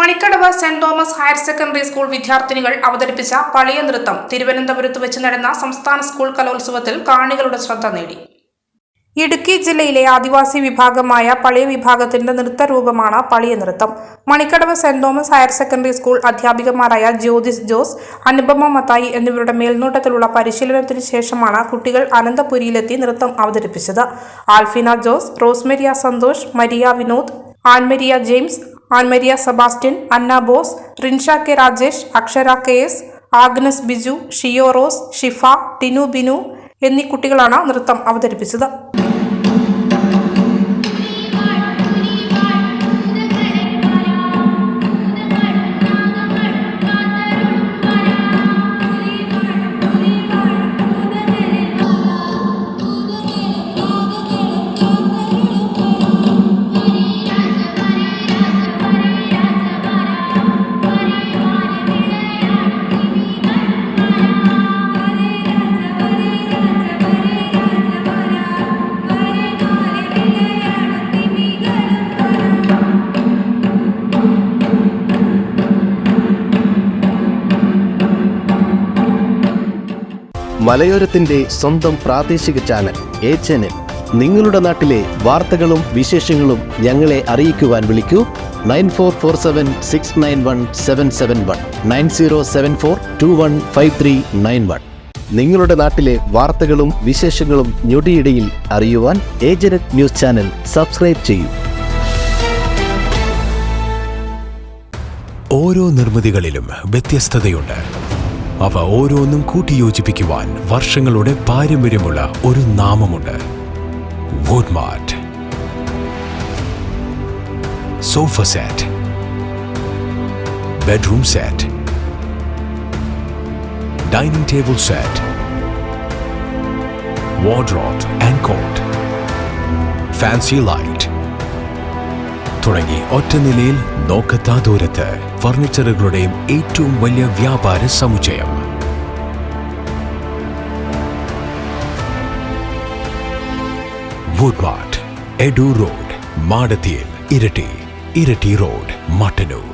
Manikkadavu Saint Thomas higher secondary school വിദ്യാർത്ഥിനികൾ അവതരിപ്പിച്ച പളിയ നൃത്തം തിരുവനന്തപുരത്ത് വെച്ച് നടന്ന സംസ്ഥാന സ്കൂൾ കലോത്സവത്തിൽ കാണികളുടെ ശ്രദ്ധ നേടി. ഇടുക്കി ജില്ലയിലെ ആദിവാസി വിഭാഗമായ പളിയ വിഭാഗത്തിന്റെ നൃത്തരൂപമാണ് പളിയ നൃത്തം. Manikkadavu Saint Thomas higher secondary school അധ്യാപികമാരായ ജ്യോതിസ് ജോസ്, അനുപമ മത്തായി എന്നിവരുടെ മേൽനോട്ടത്തിലുള്ള പരിശീലനത്തിന് ശേഷമാണ് കുട്ടികൾ അനന്തപുരിയിലെത്തി നൃത്തം അവതരിപ്പിച്ചത്. Alphina Jose, Rosemaria Santhosh, Maria Vinod, Annmaria James, Annmaria Sebastian, Anna Bose, Rinsha K Rajesh, Akshara K S, Agnes Biju, Shiyo Rose, Shifa, Tinu Binu എന്നീ കുട്ടികളാണ് നൃത്തം അവതരിപ്പിച്ചത്. മലയോരത്തിന്റെ സ്വന്തം പ്രാദേശിക ചാനൽ A-Channel. നിങ്ങളുടെ നാട്ടിലെ വാർത്തകളും വിശേഷങ്ങളും ഞങ്ങളെ അറിയിക്കുവാൻ വിളിക്കൂ 9447691771 9074215391. നിങ്ങളുടെ നാട്ടിലെ വാർത്തകളും വിശേഷങ്ങളും ഞൊടിയിടയിൽ അറിയുവാൻ A-Channel ന്യൂസ് ചാനൽ സബ്സ്ക്രൈബ് ചെയ്യൂ. ഓരോ നിർമ്മിതികളിലും വ്യത്യസ്തതയുണ്ട്. അവ ഓരോന്നും കൂട്ടിയോജിപ്പിക്കുവാൻ വർഷങ്ങളുടെ പാരമ്പര്യമുള്ള ഒരു നാമമുണ്ട്. Woodmart. Sofa set, bedroom set, dining table set, wardrobe and cot, fancy light തുടങ്ങി ഒറ്റ നിലയിൽ നോക്കത്താ ദൂരത്ത് ഫർണിച്ചറുകളുടെയും ഏറ്റവും വലിയ വ്യാപാര സമുച്ചയം. വുഡ്മാർട്ട്, എഡു റോഡ്, മാടത്തിയിൽ, ഇരട്ടി റോഡ്, മട്ടന്നൂർ.